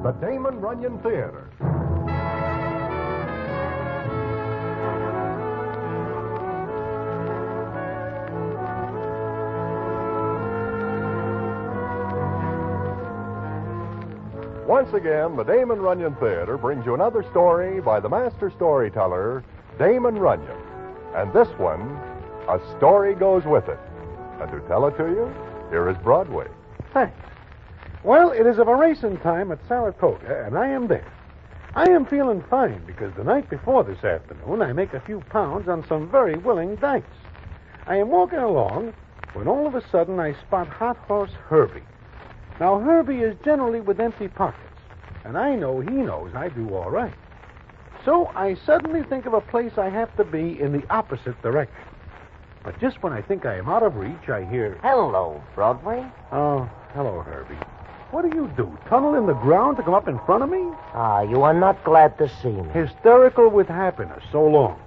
the Damon Runyon Theater. Once again, the Damon Runyon Theater brings you another story by the master storyteller, Damon Runyon. And this one, a story goes with it. And to tell it to you, here is Broadway. Thanks. Well, it is of a racing time at Saratoga, and I am there. I am feeling fine because the night before this afternoon, I make a few pounds on some very willing dice. I am walking along when all of a sudden I spot Hot Horse Herbie. Now, Herbie is generally with empty pockets, and I know he knows I do all right. So I suddenly think of a place I have to be in the opposite direction. But just when I think I am out of reach, I hear... Hello, Broadway. Oh, hello, Herbie. What do? Tunnel in the ground to come up in front of me? You are not glad to see me. Hysterical with happiness. So long.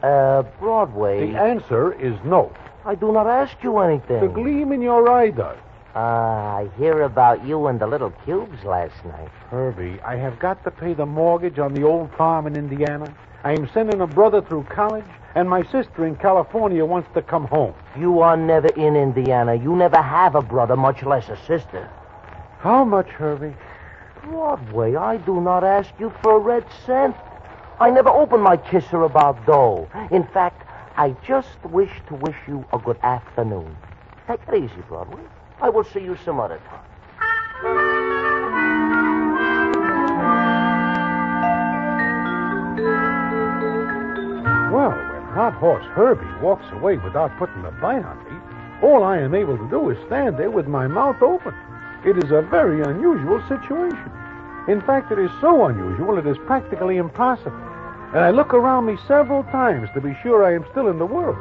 Broadway. The answer is no. I do not ask you anything. The gleam in your eye does. I hear about you and the little cubes last night. Herbie, I have got to pay the mortgage on the old farm in Indiana. I am sending a brother through college, and my sister in California wants to come home. You are never in Indiana. You never have a brother, much less a sister. How much, Herbie? Broadway, I do not ask you for a red cent. I never open my kisser about dough. In fact, I just wish you a good afternoon. Take it easy, Broadway. I will see you some other time. Well, when Hot Horse Herbie walks away without putting a bite on me, all I am able to do is stand there with my mouth open. It is a very unusual situation. In fact, it is so unusual it is practically impossible. And I look around me several times to be sure I am still in the world.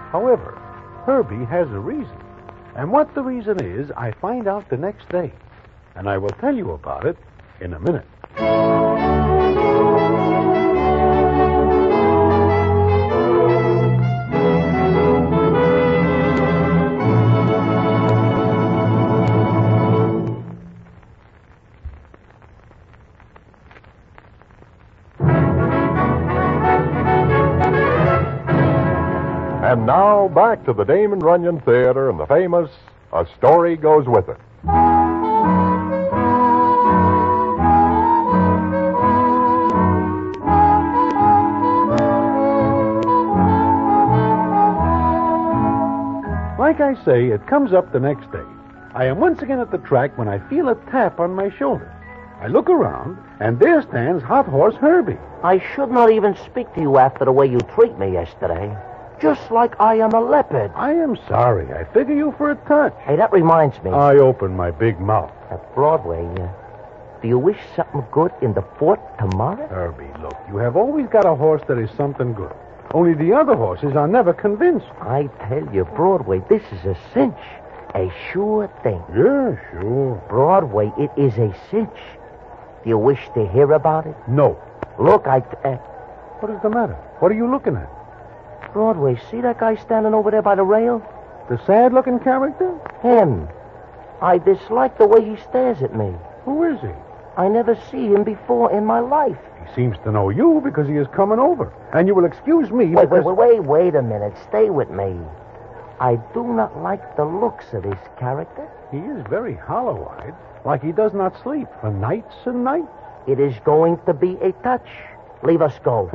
However, Herbie has a reason. And what the reason is, I find out the next day. And I will tell you about it in a minute. And now, back to the Damon Runyon Theater and the famous A Story Goes With It. Like I say, it comes up the next day. I am once again at the track when I feel a tap on my shoulder. I look around, and there stands Hot Horse Herbie. I should not even speak to you after the way you treat me yesterday. Just like I am a leopard. I am sorry. I figure you for a touch. Hey, that reminds me. I open my big mouth. At Broadway, do you wish something good in the fort tomorrow? Herbie, look, you have always got a horse that is something good. Only the other horses are never convinced. I tell you, Broadway, this is a cinch. A sure thing. Yeah, sure. Broadway, it is a cinch. Do you wish to hear about it? No. Look, What is the matter? What are you looking at? Broadway, see that guy standing over there by the rail? The sad-looking character? Him. I dislike the way he stares at me. Who is he? I never see him before in my life. He seems to know you because he is coming over. And you will excuse me Wait a minute. Stay with me. I do not like the looks of this character. He is very hollow-eyed, like he does not sleep for nights and nights. It is going to be a touch. Leave us go.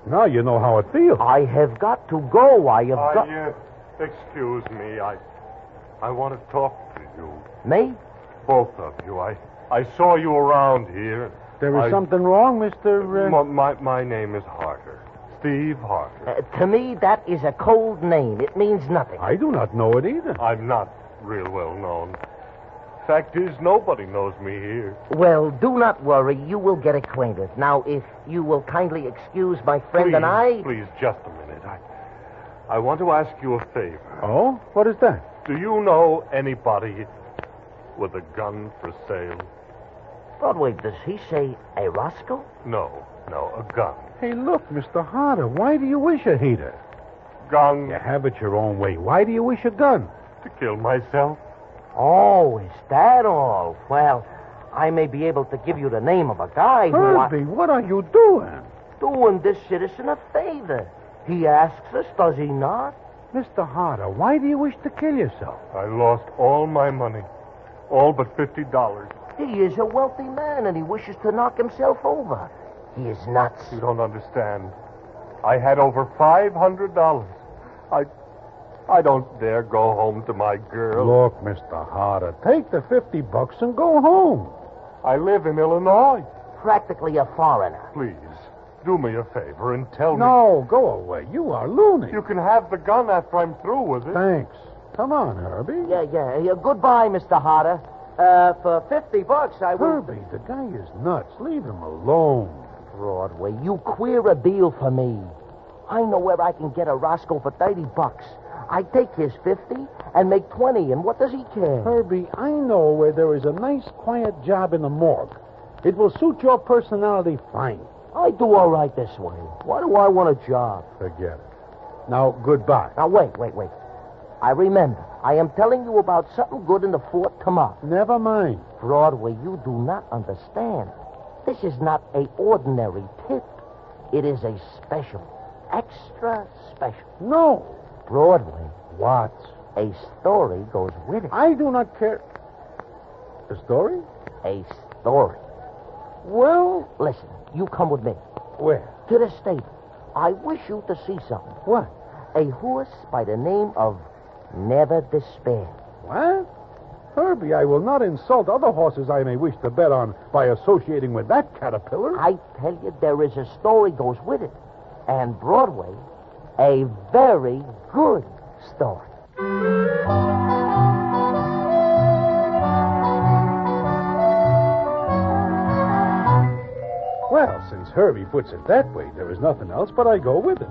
Now you know how it feels. I have got to go. Excuse me. I want to talk to you. Me? Both of you. I saw you around here. There is something wrong, Mr. My name is Harker. Steve Harker. To me, that is a cold name. It means nothing. I do not know it either. I'm not real well known. Fact is, nobody knows me here. Well, do not worry. You will get acquainted. Now, if you will kindly excuse my friend and I... Please, just a minute. I want to ask you a favor. Oh? What is that? Do you know anybody with a gun for sale? Broadway, does he say a Roscoe? No, a gun. Hey, look, Mr. Harder, why do you wish a heater? Gun. You have it your own way. Why do you wish a gun? To kill myself. Oh, is that all? Well, I may be able to give you the name of a guy who... Herbie, what are you doing? Doing this citizen a favor. He asks us, does he not? Mr. Harder, why do you wish to kill yourself? I lost all my money. All but $50. He is a wealthy man, and he wishes to knock himself over. He is nuts. You don't understand. I had over $500. I don't dare go home to my girl. Look, Mr. Harder, take the $50 and go home. I live in Illinois. Practically a foreigner. Please, do me a favor and tell me. No, go away. You are loony. You can have the gun after I'm through with it. Thanks. Come on, Herbie. Yeah. Goodbye, Mr. Harder. For $50, I will... Herbie, the guy is nuts. Leave him alone. Broadway, you queer a deal for me. I know where I can get a Roscoe for $30. I take his 50 and make 20, and what does he care? Herbie, I know where there is a nice, quiet job in the morgue. It will suit your personality fine. I do all right this way. Why do I want a job? Forget it. Now, goodbye. Now, wait. I remember. I am telling you about something good in the fort tomorrow. Never mind. Broadway, you do not understand. This is not a ordinary tip. It is a special, extra special. No. Broadway, What? a story goes with it. I do not care. A story? A story. Well, Listen, you come with me where? to the stable. I wish you to see something. What? A horse by the name of Never Despair. What? Herbie, I will not insult other horses I may wish to bet on by associating with that caterpillar. I tell you, there is a story goes with it. And Broadway, a very good story. Well, since Herbie puts it that way, there is nothing else but I go with him.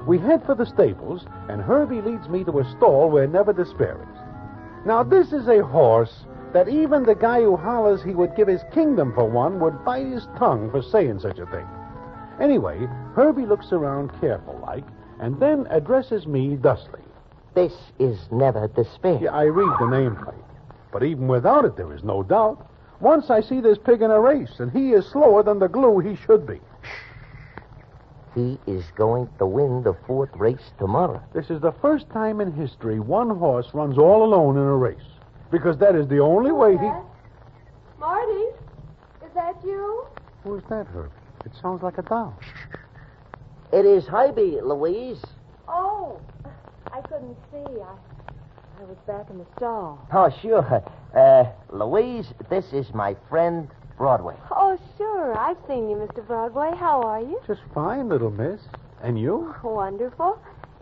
We head for the stables, and Herbie leads me to a stall where Never Despair is. Now, this is a horse that even the guy who hollers he would give his kingdom for one would bite his tongue for saying such a thing. Anyway, Herbie looks around careful-like, and then addresses me thusly. This is Never Despair. Yeah, I read the nameplate. But even without it, there is no doubt. Once I see this pig in a race, and he is slower than the glue he should be. He is going to win the fourth race tomorrow. This is the first time in history one horse runs all alone in a race. Because that is the only way he... Marty, is that you? Who's that, Herbie? It sounds like a doll. It is Herbie, Louise. Oh, I couldn't see. I was back in the stall. Oh, sure. Louise, this is my friend, Broadway. Oh, sure. I've seen you, Mr. Broadway. How are you? Just fine, little miss. And you? Wonderful.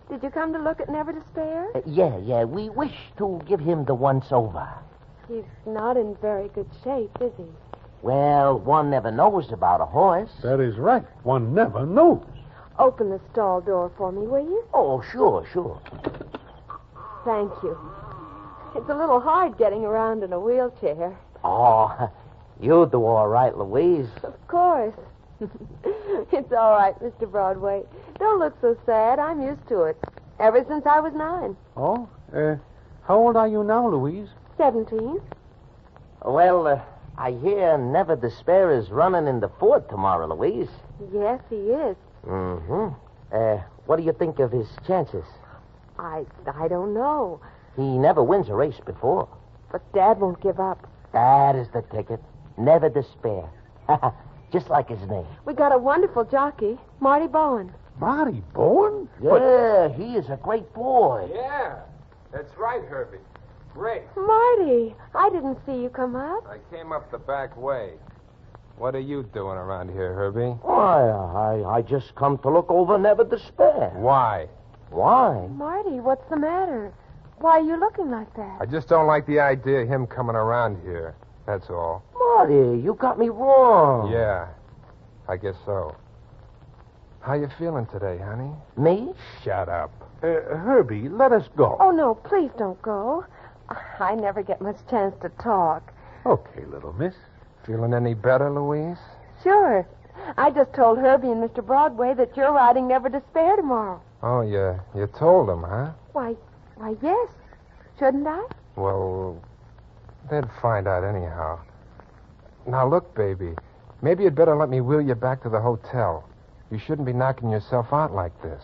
Did you come to look at Never Despair? Yeah. We wish to give him the once-over. He's not in very good shape, is he? Well, one never knows about a horse. That is right. One never knows. Open the stall door for me, will you? Oh, sure. Thank you. It's a little hard getting around in a wheelchair. Oh, you do all right, Louise. Of course. It's all right, Mr. Broadway. Don't look so sad. I'm used to it. Ever since I was 9. Oh? How old are you now, Louise? 17. Well, I hear Never Despair is running in the fort tomorrow, Louise. Yes, he is. Mm-hmm. What do you think of his chances? I don't know. He never wins a race before. But Dad won't give up. That is the ticket. Never Despair. Just like his name. We got a wonderful jockey, Marty Bowen. Marty Bowen? Yeah, he is a great boy. Yeah, that's right, Herbie. Great. Marty, I didn't see you come up. I came up the back way. What are you doing around here, Herbie? Why, I just come to look over Never Despair. Why? Why? Marty, what's the matter? Why are you looking like that? I just don't like the idea of him coming around here. That's all. Marty, you got me wrong. Yeah, I guess so. How you feeling today, honey? Me? Shut up. Herbie, let us go. Oh, no, please don't go. I never get much chance to talk. Okay, little miss. Feeling any better, Louise? Sure. I just told Herbie and Mr. Broadway that you're riding Never Despair tomorrow. Oh, you told him, huh? Why, yes. Shouldn't I? Well, they'd find out anyhow. Now, look, baby. Maybe you'd better let me wheel you back to the hotel. You shouldn't be knocking yourself out like this.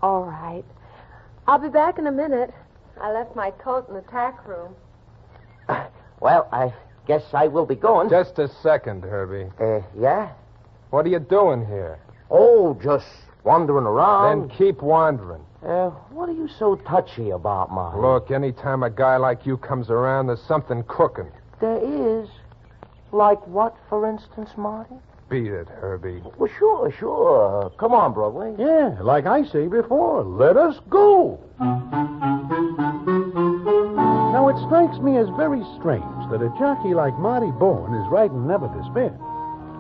All right. I'll be back in a minute. I left my coat in the tack room. Well, I guess I will be going. Just a second, Herbie. Yeah? What are you doing here? Oh, just wandering around. Then keep wandering. What are you so touchy about, Marty? Look, anytime a guy like you comes around, there's something cooking. There is. Like what, for instance, Marty? Beat it, Herbie. Well, sure. Come on, Broadway. Yeah, like I say before, let us go. Now, it strikes me as very strange that a jockey like Marty Bowen is riding Never Despair.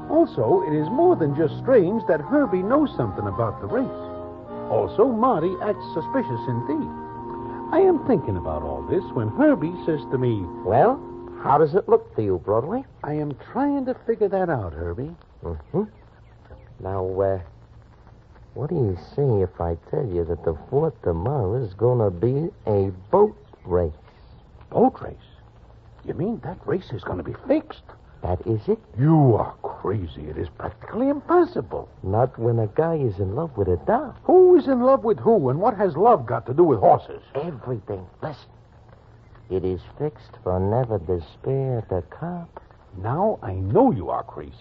Also, it is more than just strange that Herbie knows something about the race. Also, Marty acts suspicious indeed. I am thinking about all this when Herbie says to me, Well, how does it look to you, Broadway? I am trying to figure that out, Herbie. Mm-hmm. Now, what do you say if I tell you that the 4th tomorrow is going to be a boat race? Boat race? You mean that race is going to be fixed? That is it. You are crazy. It is practically impossible. Not when a guy is in love with a doll. Who is in love with who, and what has love got to do with horses? Everything. Listen. It is fixed for Never Despair at the Cop. Now I know you are crazy.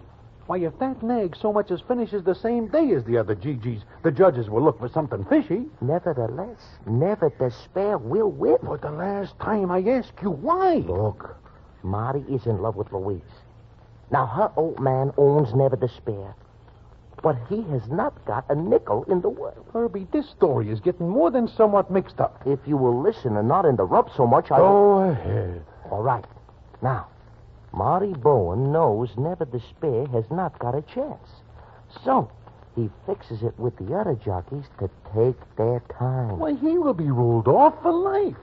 Why, if that nag so much as finishes the same day as the other GGs, the judges will look for something fishy. Nevertheless, Never Despair will win. For the last time I ask you, why? Look, Marty is in love with Louise. Now, her old man owns Never Despair, but he has not got a nickel in the world. Herbie, this story is getting more than somewhat mixed up. If you will listen and not interrupt so much, Go ahead. All right. Now, Marty Bowen knows Never Despair has not got a chance. So, he fixes it with the other jockeys to take their time. Why, he will be ruled off for life.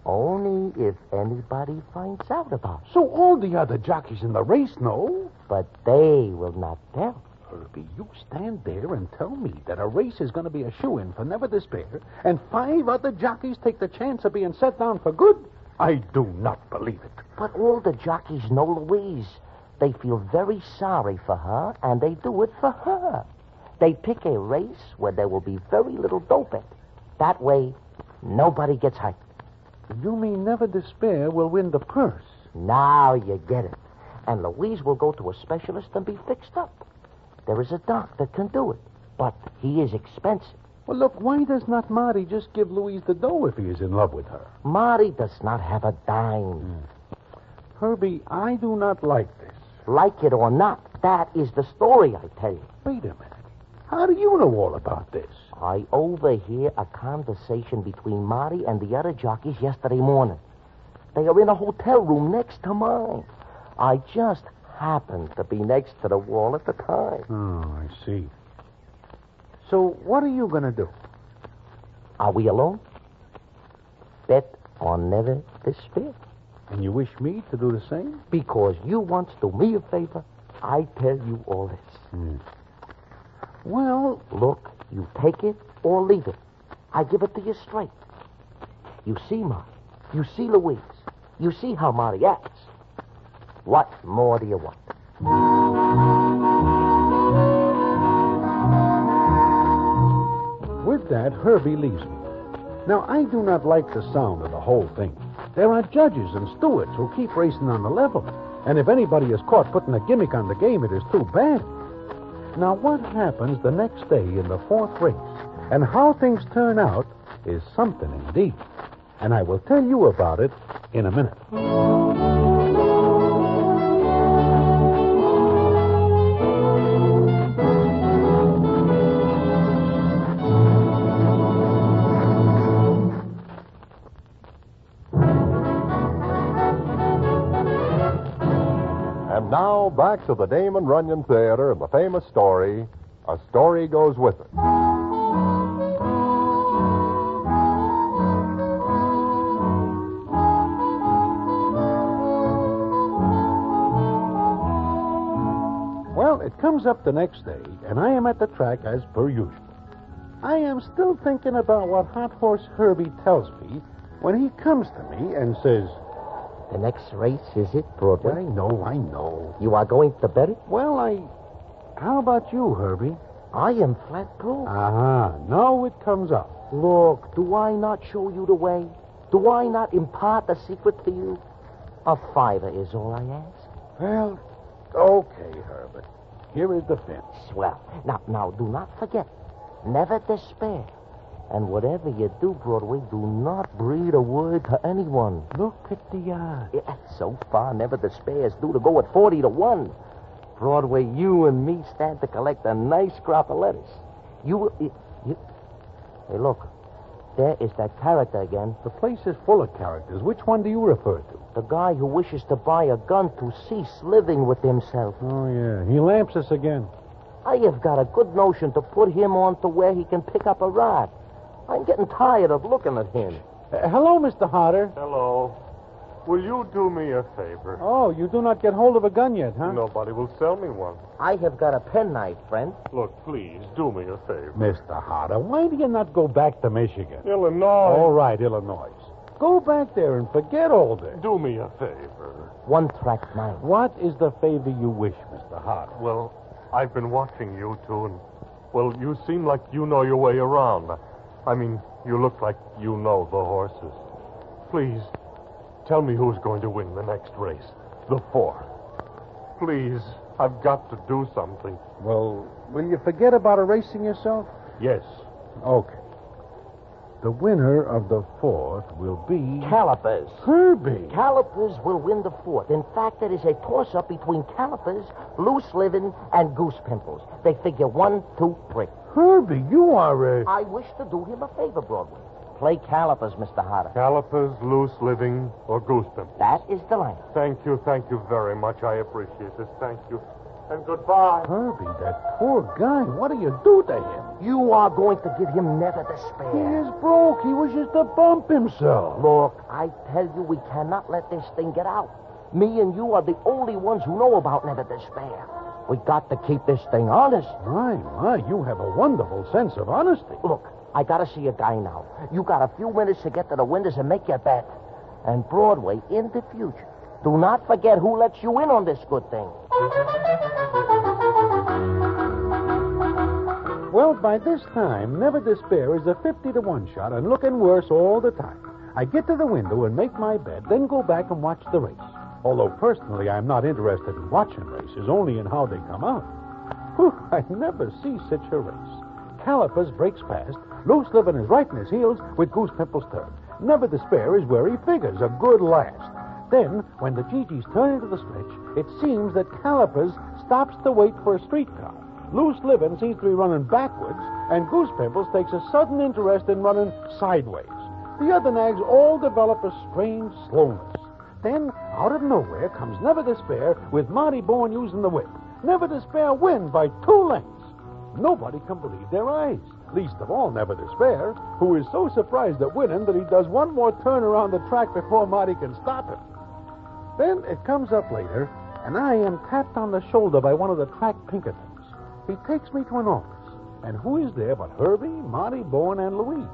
Only if anybody finds out about it. So all the other jockeys in the race know. But they will not tell. Herbie, you stand there and tell me that a race is going to be a shoo-in for Never Despair, and 5 other jockeys take the chance of being set down for good? I do not believe it. But all the jockeys know Louise. They feel very sorry for her, and they do it for her. They pick a race where there will be very little doping. That way, nobody gets hurt. You mean Never Despair will win the purse? Now you get it. And Louise will go to a specialist and be fixed up. There is a doc that can do it, but he is expensive. Well, look, why does not Marty just give Louise the dough if he is in love with her? Marty does not have a dime. Herbie, I do not like this. Like it or not, that is the story, I tell you. Wait a minute. How do you know all about this? I overhear a conversation between Marty and the other jockeys yesterday morning. They are in a hotel room next to mine. I just happened to be next to the wall at the time. Oh, I see. So what are you going to do? Are we alone? Bet on Never Despair. And you wish me to do the same? Because you once do me a favor, I tell you all this. Well, look, you take it or leave it. I give it to you straight. You see Marty. You see Louise. You see how Marty acts. What more do you want? With that, Herbie leaves me. Now, I do not like the sound of the whole thing. There are judges and stewards who keep racing on the level. And if anybody is caught putting a gimmick on the game, it is too bad. Now, what happens the next day in the 4th race and how things turn out is something indeed. And I will tell you about it in a minute. And now, back to the Damon Runyon Theater and the famous story, A Story Goes With It. Well, it comes up the next day, and I am at the track as per usual. I am still thinking about what Hot Horse Herbie tells me when he comes to me and says, The next race, is it, Broadway? I know. You are going to bet it? Well, How about you, Herbie? I am flat broke. Now it comes up. Look, do I not show you the way? Do I not impart the secret to you? A $5 is all I ask. Well, okay, Herbert. Here is the fence. Swell. Now, do not forget. Never despair. And whatever you do, Broadway, do not breathe a word to anyone. Look at the odds. Yeah, so far, never despair is due to go at 40-1. Broadway, you and me stand to collect a nice crop of lettuce. You... Hey, look. There is that character again. The place is full of characters. Which one do you refer to? The guy who wishes to buy a gun to cease living with himself. Oh, yeah. He lamps us again. I have got a good notion to put him on to where he can pick up a rod. I'm getting tired of looking at him. Hello, Mr. Harder. Hello. Will you do me a favor? Oh, you do not get hold of a gun yet, huh? Nobody will sell me one. I have got a penknife, friend. Look, please, do me a favor. Mr. Harder, why do you not go back to Michigan? Illinois. All right, Illinois. Go back there and forget all this. Do me a favor. One-track mind. What is the favor you wish, Mr. Harder? Well, I've been watching you two, and, well, you seem like you know your way around. I mean, you look like you know the horses. Please, tell me who's going to win the next race. The 4. Please, I've got to do something. Well, will you forget about erasing yourself? Yes. Okay. The winner of the 4th will be... Calipers. Herbie. Calipers will win the 4th. In fact, it is a toss-up between Calipers, Loose Living, and Goose Pimples. They figure 1, 2, 3. Herbie, you are a... I wish to do him a favor, Broadway. Play Calipers, Mr. Harder. Calipers, Loose Living, or Goose Pimples. That is the line. Thank you very much. I appreciate it. Thank you. And goodbye. Herbie, that poor guy. What do you do to him? You are going to give him never He despair. is broke. He wishes to bump himself. Look, I tell you, we cannot let this thing get out. Me and you are the only ones who know about never despair. We got to keep this thing honest. My, you have a wonderful sense of honesty. Look, I gotta see a guy now. You got a few minutes to get to the windows and make your bet. And Broadway, in the future, do not forget who lets you in on this good thing. Well, by this time, Never Despair is a 50-1 shot and looking worse all the time. I get to the window and make my bet, then go back and watch the race. Although personally I'm not interested in watching races, only in how they come out. Whew, I never see such a race. Calipers breaks past. Loose Living is right in his heels with Goose Pimples third. Never Despair is where he figures, a good last. Then, when the Gigi's turn into the stretch, it seems that Calipers stops to wait for a streetcar. Loose Living seems to be running backwards, and Goose Pimples takes a sudden interest in running sideways. The other nags all develop a strange slowness. Then, out of nowhere, comes Never Despair with Marty Bowen using the whip. Never Despair win by 2 lengths. Nobody can believe their eyes. Least of all, Never Despair, who is so surprised at winning that he does one more turn around the track before Marty can stop him. Then it comes up later, and I am tapped on the shoulder by one of the track Pinkertons. He takes me to an office, and who is there but Herbie, Marty Bowen, and Louise?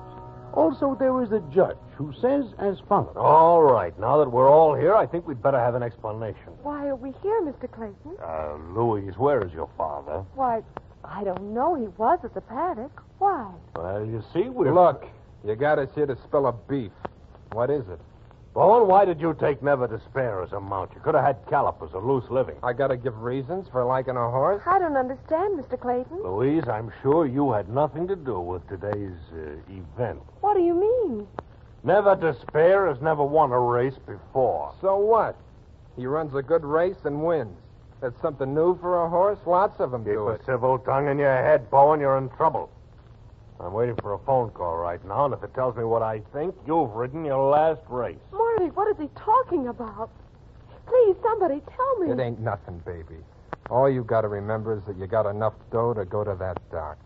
Also, there is a judge who says as follows. All right. Now that we're all here, I think we'd better have an explanation. Why are we here, Mr. Clayton? Louise, where is your father? Why, I don't know. He was at the paddock. Why? Well, you see, we're... Look, you got us here to spill a beef. What is it? Bowen, why did you take Never Despair as a mount? You could have had Calipers or Loose Living. I got to give reasons for liking a horse? I don't understand, Mr. Clayton. Louise, I'm sure you had nothing to do with today's event. What do you mean? Never Despair has never won a race before. So what? He runs a good race and wins. That's something new for a horse. Lots of them Keep do a it. civil tongue in your head, Bowen. You're in trouble. I'm waiting for a phone call right now, and if it tells me what I think, you've ridden your last race. Marty, what is he talking about? Please, somebody tell me. It ain't nothing, baby. All you got to remember is that you got enough dough to go to that dock.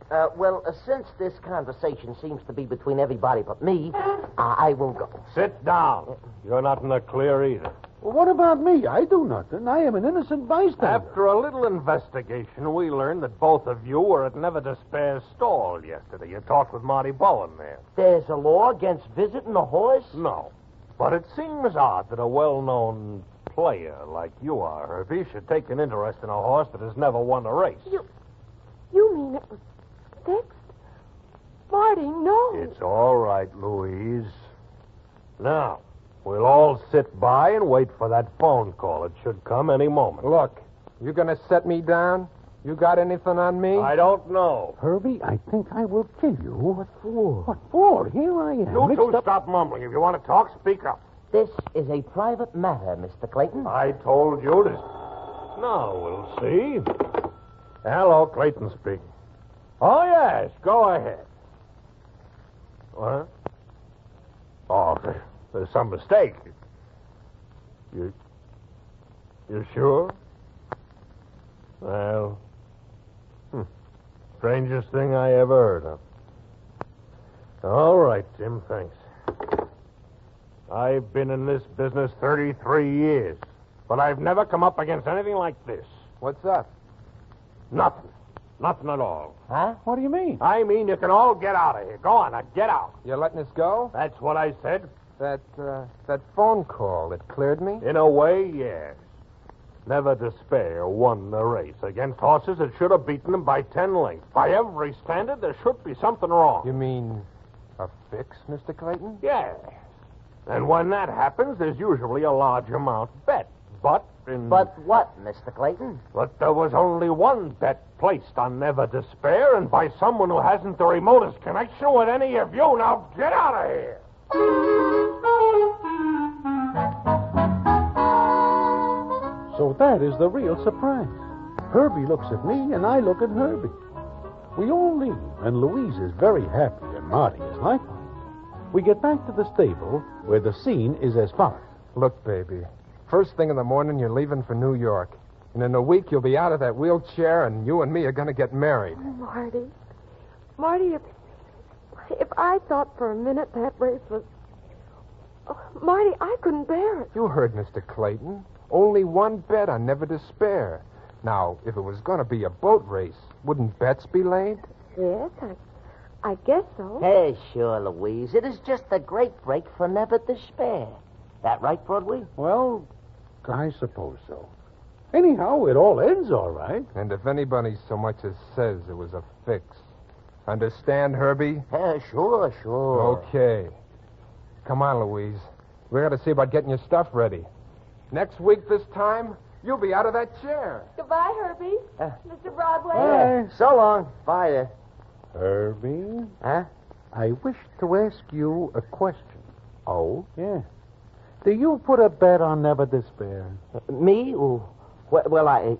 Since this conversation seems to be between everybody but me, I will go. Sit down. You're not in the clear either. Well, what about me? I do nothing. I am an innocent bystander. After a little investigation, we learned that both of you were at Never Despair's stall yesterday. You talked with Marty Bowen there. There's a law against visiting a horse? No. But it seems odd that a well-known player like you are, Herbie, should take an interest in a horse that has never won a race. You mean it was fixed? Marty, no. It's all right, Louise. Now, we'll all sit by and wait for that phone call. It should come any moment. Look, you gonna set me down? You got anything on me? I don't know. Herbie, I think I will kill you. What for? What for? Here I am. You mixed two up- stop mumbling. If you want to talk, speak up. This is a private matter, Mr. Clayton. I told you to. Now we'll see. Hello, Clayton speaking. Oh, yes, go ahead. What? Oh, there's some mistake. You sure? Well, strangest thing I ever heard of. All right, Jim, thanks. I've been in this business 33 years, but I've never come up against anything like this. What's up? Nothing. Nothing at all. Huh? What do you mean? I mean, you can all get out of here. Go on, now, get out. You're letting us go? That's what I said. That phone call, it cleared me? In a way, yes. Never Despair won the race against horses that should have beaten them by 10 lengths. By every standard, there should be something wrong. You mean a fix, Mr. Clayton? Yes. And when that happens, there's usually a large amount bet. But what, Mr. Clayton? But there was only one bet placed on Never Despair, and by someone who hasn't the remotest connection with any of you. Now get out of here! So that is the real surprise. Herbie looks at me, and I look at Herbie. We all leave, and Louise is very happy, and Marty is likewise. We get back to the stable, where the scene is as follows. Look, baby. First thing in the morning, you're leaving for New York. And in a week, you'll be out of that wheelchair, and you and me are going to get married. Marty, if I thought for a minute that race was... Oh, Marty, I couldn't bear it. You heard Mr. Clayton. Only one bet on Never Despair. Now, if it was going to be a boat race, wouldn't bets be laid? Yes, I guess so. Hey, sure, Louise. It is just a great break for Never Despair. That right, Broadway? Well, I suppose so. Anyhow, it all ends all right. And if anybody so much as says it was a fix. Understand, Herbie? Yeah, sure. Okay. Come on, Louise. We got to see about getting your stuff ready. Next week this time, you'll be out of that chair. Goodbye, Herbie. Mr. Broadway. Hey. So long. Bye there. Herbie, Huh? I wish to ask you a question. Oh? Yeah. Do you put a bet on Never Despair? Me? Oh, well,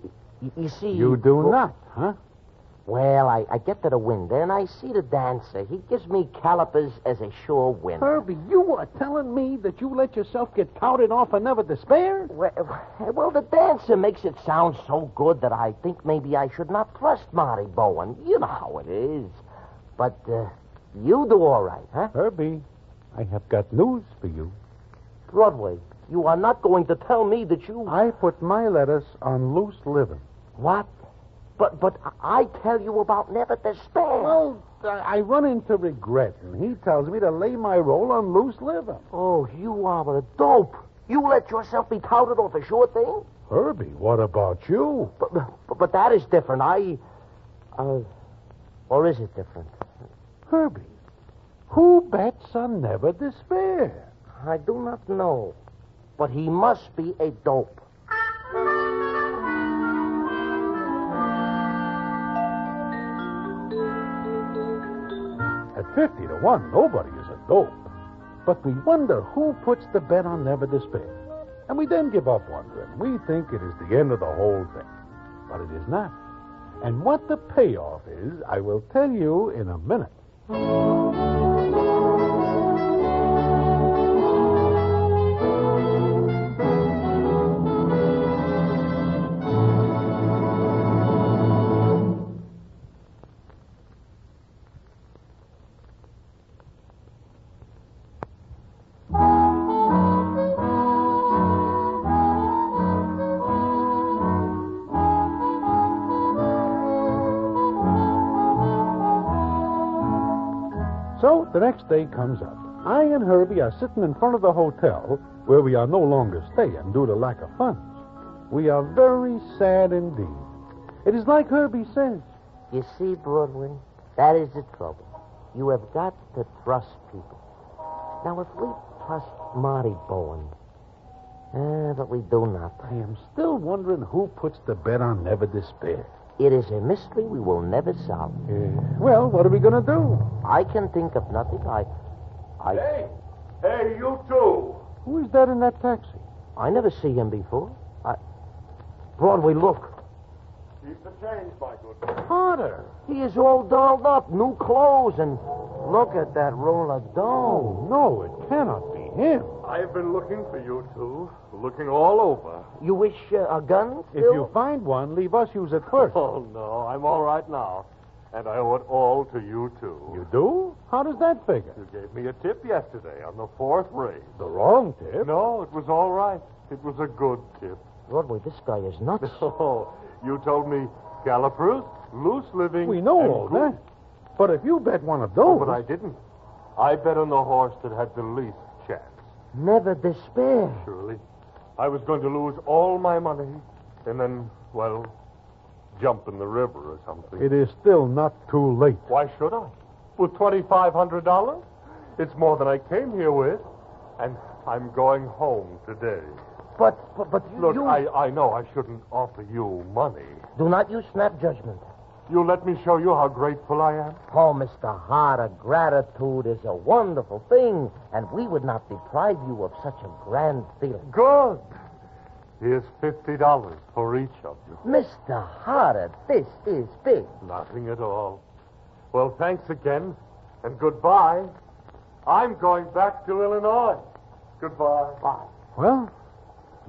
you see... You do not, huh? Well, I get to the window, and I see the dancer. He gives me calipers as a sure win. Herbie, you are telling me that you let yourself get touted off and Never Despair? Well, the dancer makes it sound so good that I think maybe I should not trust Marty Bowen. You know how it is. But you do all right, huh? Herbie, I have got news for you. Broadway, you are not going to tell me that you... I put my lettuce on loose living. What? But I tell you about Never Despair. Well, I run into Regret, and he tells me to lay my roll on loose living. Oh, you are a dope. You let yourself be touted off a sure thing? Herbie, what about you? But that is different. Or is it different? Herbie, who bets on Never Despair? I do not know. But he must be a dope. At 50 to 1, nobody is a dope. But we wonder who puts the bet on Never Despair. And we then give up wondering. We think it is the end of the whole thing. But it is not. And what the payoff is, I will tell you in a minute. So the next day comes up. I and Herbie are sitting in front of the hotel where we are no longer staying due to lack of funds. We are very sad indeed. It is like Herbie says. You see, Broadway, that is the trouble. You have got to trust people. Now, if we trust Marty Bowen, but we do not. I am still wondering who puts the bet on Never Despair. It is a mystery we will never solve. Well, what are we going to do? I can think of nothing. Hey, you two. Who is that in that taxi? I never see him before. Broadway, look. Keep the change, my good man. Carter. He is all dolled up, new clothes, and look at that roll of dough. No, it cannot be him. I've been looking for you two, looking all over. You wish a gun If still? you find one, leave us use it first. Oh, no, I'm all right now. And I owe it all to you two. You do? How does that figure? You gave me a tip yesterday on the fourth race. The wrong tip. No, it was all right. It was a good tip. Broadway, this guy is nuts. Oh, you told me Gallifrey's, loose living. We know and all good. that. But if you bet one of Oh, those... but I didn't. I bet on the horse that had the least chance. Never despair. Surely. I was going to lose all my money and then, well, jump in the river or something. It is still not too late. Why should I? With $2,500? It's more than I came here with. And I'm going home today. But Look, you... I know I shouldn't offer you money. Do not use snap judgment. You let me show you how grateful I am? Oh, Mr. Harder, gratitude is a wonderful thing, and we would not deprive you of such a grand feeling. Good. Here's $50 for each of you. Mr. Harder, this is big. Nothing at all. Well, thanks again, and goodbye. I'm going back to Illinois. Goodbye. Bye. Well,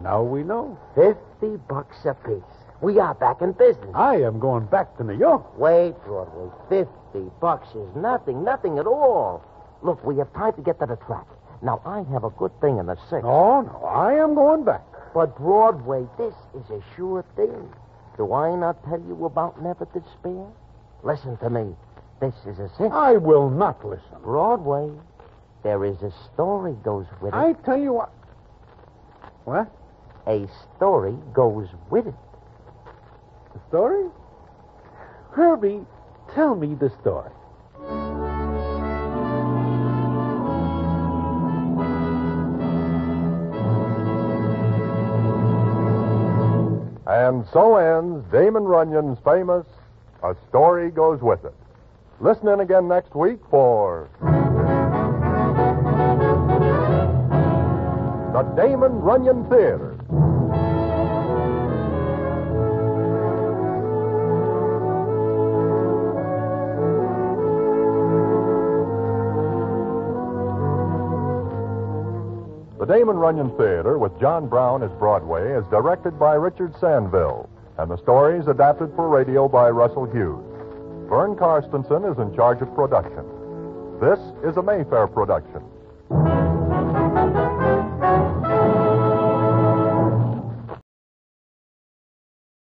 now we know. $50 apiece. We are back in business. I am going back to New York. Wait, Broadway. $50 is nothing at all. Look, we have time to get to the track. Now, I have a good thing in the sixth. No, I am going back. But, Broadway, this is a sure thing. Do I not tell you about Never Despair? Listen to me. This is a cinch. I will not listen. Broadway, there is a story goes with it. I tell you what. What? A story goes with it. The story? Herbie, tell me the story. And so ends Damon Runyon's famous A Story Goes With It. Listen in again next week for the Damon Runyon Theater. The Damon Runyon Theater with John Brown as Broadway is directed by Richard Sandville, and the story is adapted for radio by Russell Hughes. Vern Karstensen is in charge of production. This is a Mayfair production.